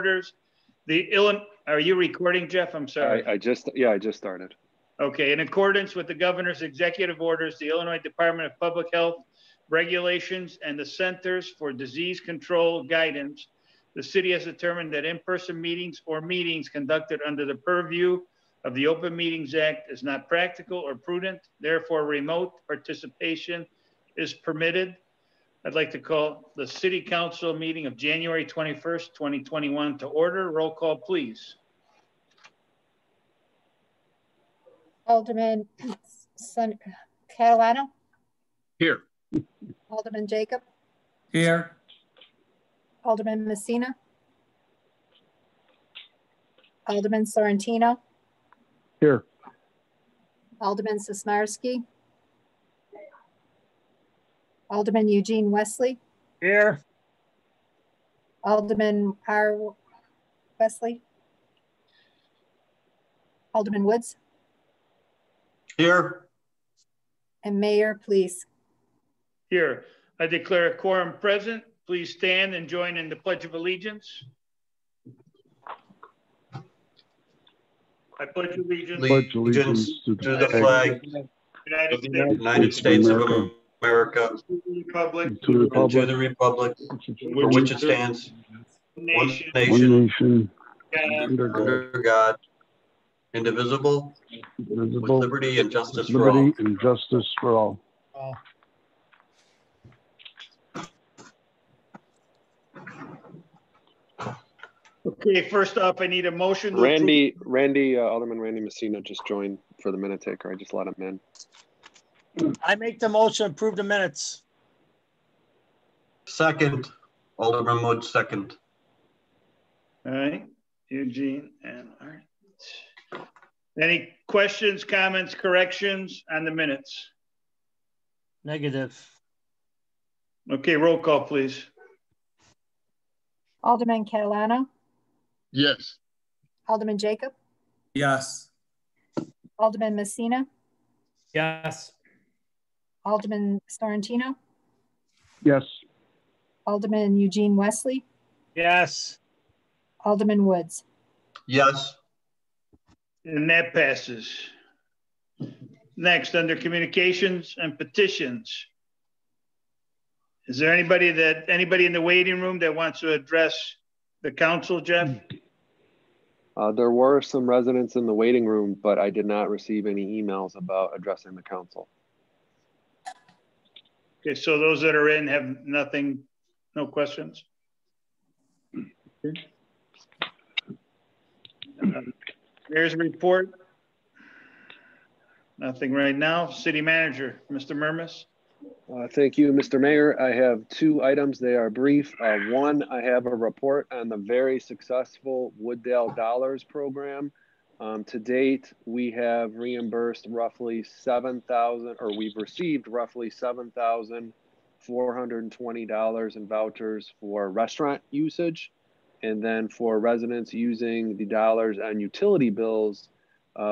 orders. Are you recording, Jeff? I'm sorry. I just started. Okay, in accordance with the governor's executive orders, the Illinois Department of Public Health Regulations and the Centers for Disease Control guidance, the city has determined that in-person meetings or meetings conducted under the purview of the Open Meetings Act is not practical or prudent. Therefore, remote participation is permitted. I'd like to call the City Council meeting of January 21st, 2021 to order. Roll call, please. Alderman Catalano. Here. Alderman Jacob. Here. Alderman Messina. Alderman Sorrentino. Here. Alderman Sosnarski. Alderman Eugene Wesley. Here. Alderman R. Wesley. Alderman Woods. Here. And Mayor, please. Here. I declare a quorum present. Please stand and join in the Pledge of Allegiance. I pledge allegiance To the flag of the United States of America, to the republic for which it stands, one nation, under God, indivisible, with liberty and justice for all. Okay, first off, I need a motion. Alderman Randy Messina just joined for the minute taker. I just let him in. I make the motion to approve the minutes. Second, Alderman Wood, second. All right, Eugene, and all right. Any questions, comments, corrections on the minutes? Negative. Okay, roll call, please. Alderman Catalano. Yes. Alderman Jacob. Yes. Alderman Messina. Yes. Alderman Sorrentino. Yes. Alderman Eugene Wesley. Yes. Alderman Woods. Yes. And that passes. Next, under communications and petitions. Is there anybody in the waiting room that wants to address the council, Jeff? There were some residents in the waiting room, but I did not receive any emails about addressing the council. Okay, so those that are in have nothing, no questions? There's a report. Nothing right now. City manager, Mr. Murmas. Thank you, Mr. Mayor. I have two items. They are brief. One, I have a report on the very successful Wooddale Dollars program. To date, we have reimbursed roughly 7,000, or we've received roughly $7,420 in vouchers for restaurant usage. And then for residents using the dollars on utility bills,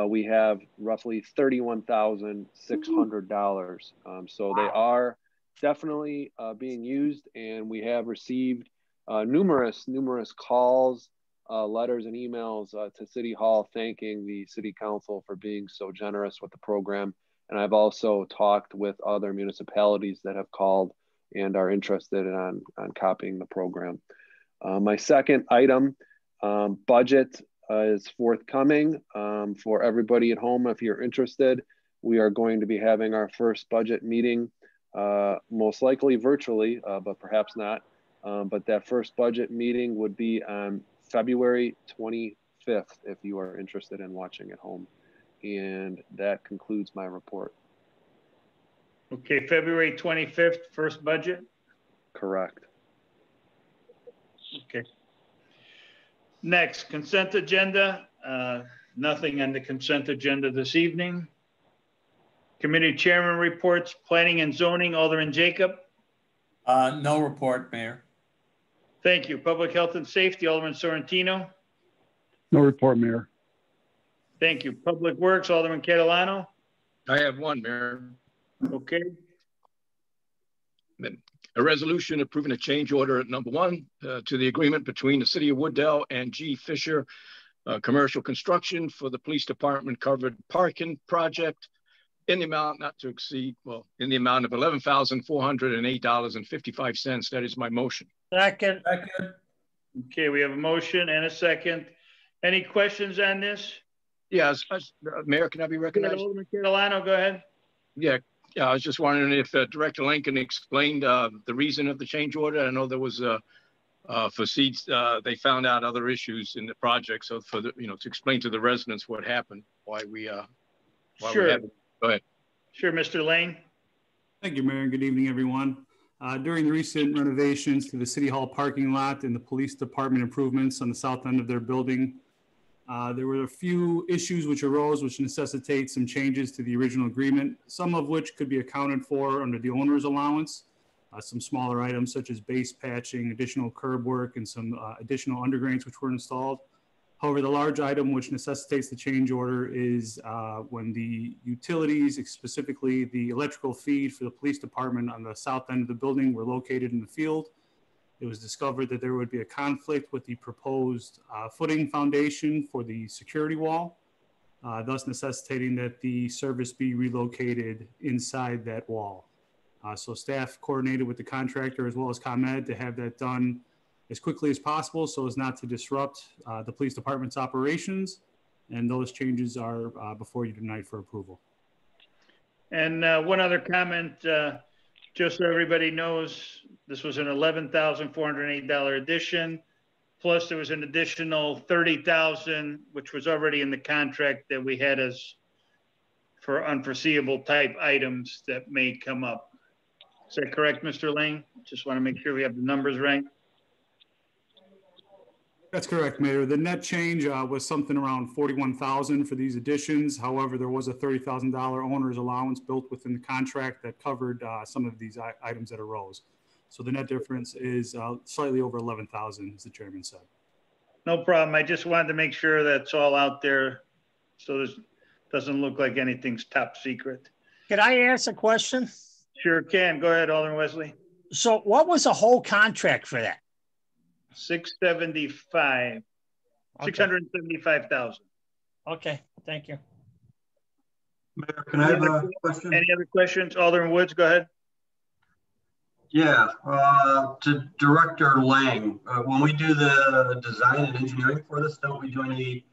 we have roughly $31,600. So they are definitely being used, and we have received numerous calls, letters and emails to City Hall thanking the City Council for being so generous with the program. And I've also talked with other municipalities that have called and are interested in copying the program. My second item, budget is forthcoming for everybody at home. If you're interested, we are going to be having our first budget meeting, most likely virtually, but perhaps not. But that first budget meeting would be on February 25th, if you are interested in watching at home. And that concludes my report. Okay, February 25th, first budget? Correct. Okay. Next, consent agenda. Nothing on the consent agenda this evening. Committee chairman reports, planning and zoning, Alderman Jacob. No report, Mayor. Thank you. Public health and safety, Alderman Sorrentino. No report, Mayor. Thank you. Public works, Alderman Catalano. I have one, Mayor. Okay. A resolution approving a change order at number 1 to the agreement between the City of Wooddale and G. Fisher Commercial Construction for the Police Department covered parking project in the amount not to exceed, in the amount of $11,408.55. That is my motion. Second. Okay, we have a motion and a second. Any questions on this? Yes, Mayor, can I be recognized? Alderman Catalano, go ahead. Yeah, I was just wondering if Director Lincoln explained the reason of the change order. I know there was for seats, they found out other issues in the project. So for the, to explain to the residents what happened, why we Sure. Go ahead. Sure, Mr. Lane. Thank you, Mayor. Good evening, everyone. During the recent renovations to the City Hall parking lot and the police department improvements on the south end of their building, there were a few issues which arose which necessitate some changes to the original agreement, some of which could be accounted for under the owner's allowance. Some smaller items such as base patching, additional curb work, and some additional underdrains which were installed. However, the large item which necessitates the change order is when the utilities, specifically the electrical feed for the police department on the south end of the building, were located in the field. It was discovered that there would be a conflict with the proposed footing foundation for the security wall, thus necessitating that the service be relocated inside that wall. So staff coordinated with the contractor as well as ComEd to have that done as quickly as possible so as not to disrupt the police department's operations. And those changes are before you tonight for approval. And one other comment, just so everybody knows, this was an $11,408 addition. Plus there was an additional $30,000, which was already in the contract that we had as for unforeseeable type items that may come up. Is that correct, Mr. Lane? Just want to make sure we have the numbers right. That's correct, Mayor. The net change was something around $41,000 for these additions. However, there was a $30,000 owner's allowance built within the contract that covered some of these items that arose. So the net difference is slightly over $11,000, as the chairman said. No problem. I just wanted to make sure that's all out there so it doesn't look like anything's top secret. Can I ask a question? Sure can. Go ahead, Alderman Wesley. So what was the whole contract for that? 675, okay. 675,000. Okay, thank you. Mayor, can I have a question? Any other questions? Alderman Woods, go ahead. Yeah, to Director Lang, when we do the design and engineering for this, don't we do any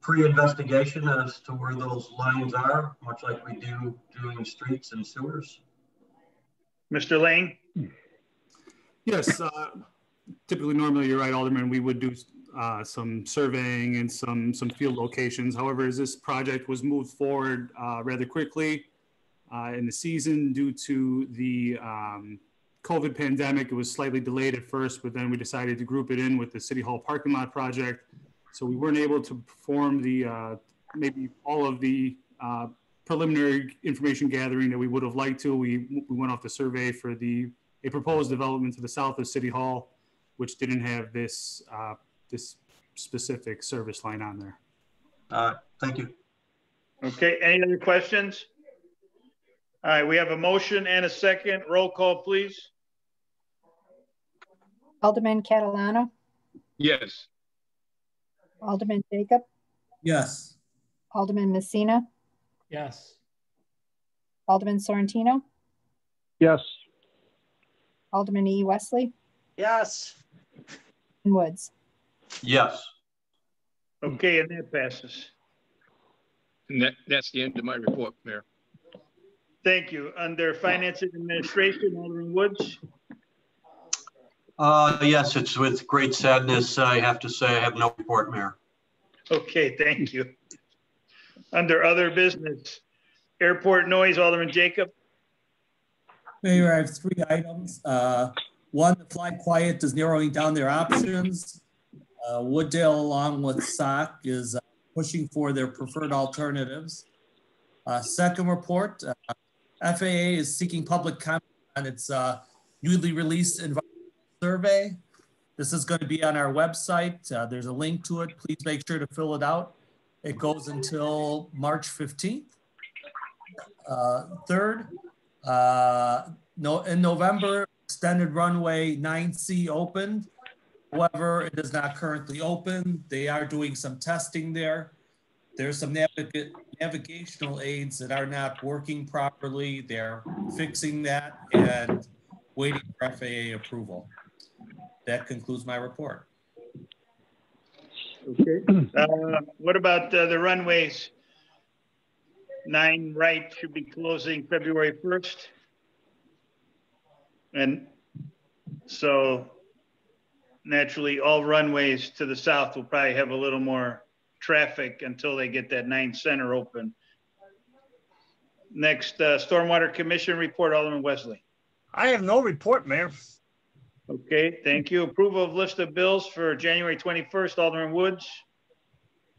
pre-investigation as to where those lines are, much like we do doing streets and sewers? Mr. Lane? Yes, typically, normally, you're right, Alderman, we would do some surveying and some field locations. However, as this project was moved forward rather quickly in the season due to the COVID pandemic, it was slightly delayed at first, but then we decided to group it in with the City Hall parking lot project. So we weren't able to perform the maybe all of the preliminary information gathering that we would have liked to. We went off the survey for a proposed development to the south of City Hall, which didn't have this this specific service line on there. Thank you. Okay, any other questions? All right, we have a motion and a second. Roll call, please. Alderman Catalano. Yes. Alderman Jacob. Yes. Alderman Messina. Yes. Alderman Sorrentino. Yes. Alderman E. Wesley. Yes. And Woods. Yes. Okay, and that passes. And that's the end of my report, Mayor. Thank you. Under Finance and Administration, Alderman Woods. Yes, it's with great sadness. I have to say I have no report, Mayor. Okay, thank you. Under Other Business, Airport Noise, Alderman Jacob. Mayor, I have 3 items. One, the Fly Quiet is narrowing down their options. Wooddale, along with SOC, is pushing for their preferred alternatives. Second report, FAA is seeking public comment on its newly released environmental survey. This is going to be on our website. There's a link to it. Please make sure to fill it out. It goes until March 15th. Third, in November, extended runway 9C opened. However, it is not currently open. They are doing some testing there. There's some navigational aids that are not working properly. They're fixing that and waiting for FAA approval. That concludes my report. Okay. What about the runways? 9 right should be closing February 1st. And so naturally all runways to the south will probably have a little more traffic until they get that 9 center open. Next, Stormwater Commission report, Alderman Wesley. I have no report, Mayor. Okay, thank you. Approval of list of bills for January 21st, Alderman Woods.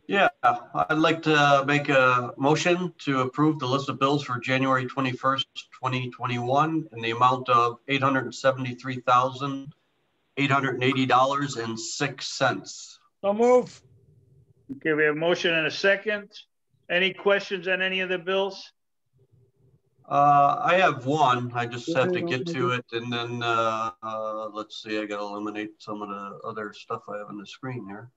Yeah, I'd like to make a motion to approve the list of bills for January 21st, 2021 in the amount of $873,880.06. So move. Okay, we have a motion and a second. Any questions on any of the bills? I have one. I just have to get to it, and then let's see. I got to eliminate some of the other stuff I have on the screen here.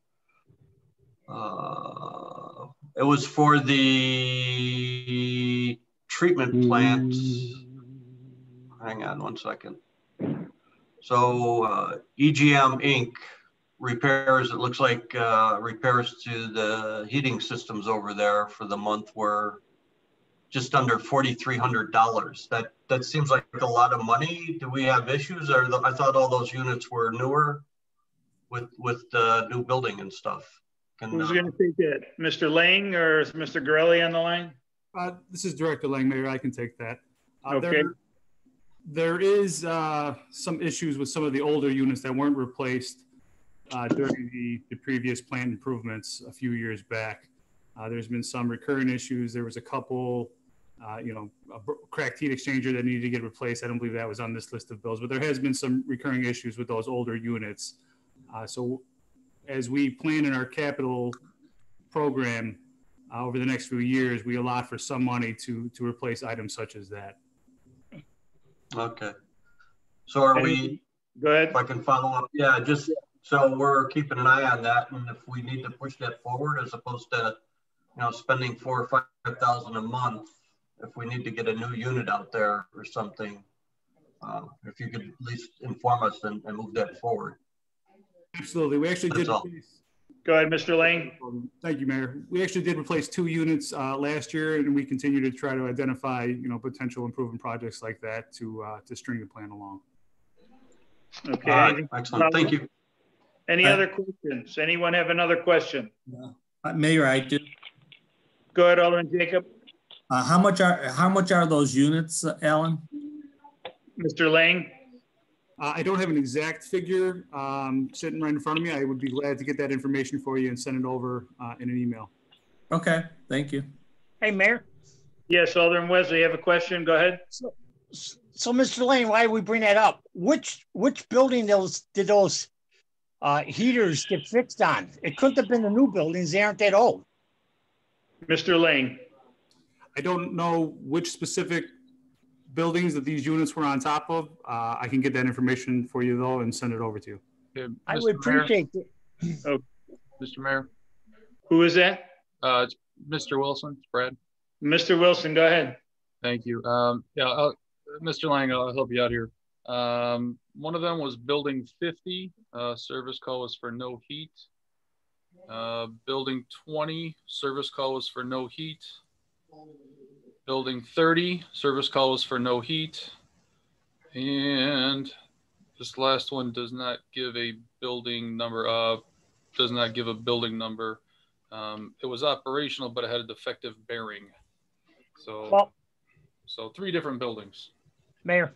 It was for the treatment plant. Hang on one second. So EGM Inc. repairs. It looks like repairs to the heating systems over there for the month were just under $4,300. That seems like a lot of money. Do we have issues? Or I thought all those units were newer with the new building and stuff. Who's going to take that? Mr. Lang or is Mr. Gorelli on the line? This is Director Lang, Mayor. I can take that. Okay. There is some issues with some of the older units that weren't replaced during the previous plant improvements a few years back. There's been some recurring issues. There was a couple, a cracked heat exchanger that needed to get replaced. I don't believe that was on this list of bills, but there has been some recurring issues with those older units. So as we plan in our capital program over the next few years, we allot for some money to replace items such as that. Okay. So are we, go ahead. If I can follow up. Yeah, just so we're keeping an eye on that. And if we need to push that forward as opposed to, spending $4,000 or $5,000 a month, if we need to get a new unit out there or something, if you could at least inform us and move that forward. Absolutely. We actually did. Go ahead, Mr. Lang. Thank you, Mayor. We actually did replace 2 units last year, and we continue to try to identify, potential improvement projects like that to string the plan along. Okay. All right. Excellent. Thank you. Any other questions? Anyone have another question? Mayor, I do. Go ahead, Alderman Jacob. How much are those units, Alan? Mr. Lang. I don't have an exact figure sitting right in front of me. I would be glad to get that information for you and send it over in an email. Okay, thank you. Hey, Mayor. Yes, Alderman Wesley, you have a question? Go ahead. So Mr. Lane, why we bring that up? Which building did those heaters get fixed on? It couldn't have been the new buildings. They aren't that old. Mr. Lang. I don't know which specific buildings that these units were on top of. I can get that information for you though and send it over to you. Okay, I would appreciate it. Oh, Mr. Mayor. who is that? It's Mr. Wilson. It's Brad. Mr. Wilson, go ahead. Thank you. Mr. Lang, I'll help you out here. One of them was building 50. Service call was for no heat. Building 20, service call was for no heat. Building 30, service call was for no heat. And this last one does not give a building number. It was operational, but it had a defective bearing. So 3 different buildings. Mayor.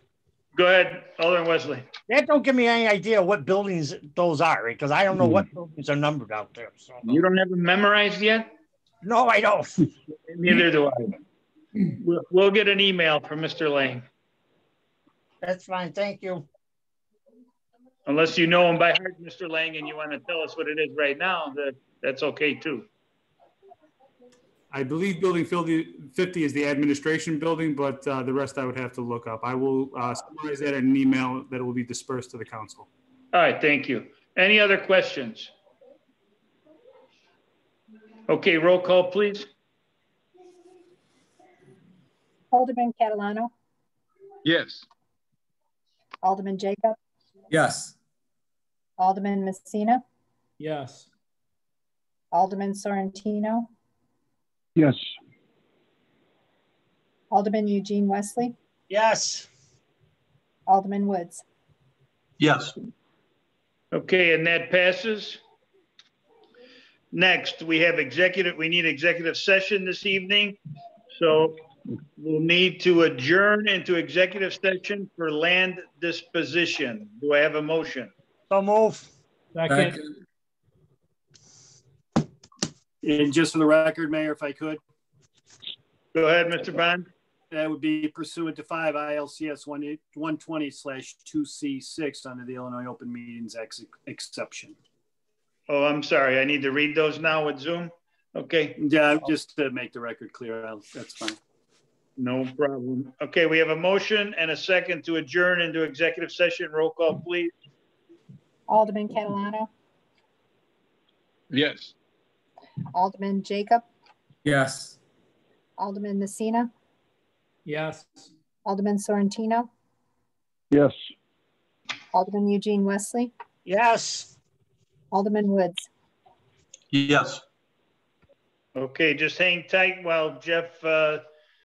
Go ahead, Alderman Wesley. That don't give me any idea what buildings those are, right? Because I don't know what buildings are numbered out there. So. You don't have them memorized yet? No, I don't. Neither do I. We'll get an email from Mr. Lang. That's fine. Thank you. Unless you know him by heart, Mr. Lang, and you want to tell us what it is right now, that's okay too. I believe building 50 is the administration building, but the rest I would have to look up. I will summarize that in an email that will be dispersed to the council. All right, thank you. Any other questions? Okay, roll call, please. Alderman Catalano, Yes. Alderman Jacob, Yes. Alderman Messina, Yes. Alderman Sorrentino, Yes. Alderman Eugene Wesley, Yes. Alderman Woods. Yes. Okay, and that passes. Next, we need executive session this evening. So we'll need to adjourn into executive session for land disposition. Do I have a motion? So move. Second. And just for the record, Mayor, if I could, Go ahead, Mr. Bond. that would be pursuant to 5 ILCS 120/2C6 under the Illinois Open Meetings Act exception. Oh, I'm sorry. I need to read those now with Zoom. Okay, Yeah, just to make the record clear, that's fine. no problem. Okay, we have a motion and a second to adjourn into executive session. Roll call, please. Alderman Catalano, Yes. Alderman Jacob, Yes. Alderman Messina, Yes. Alderman Sorrentino, Yes. Alderman Eugene Wesley, Yes. Alderman Woods. Yes. Okay, just hang tight while Jeff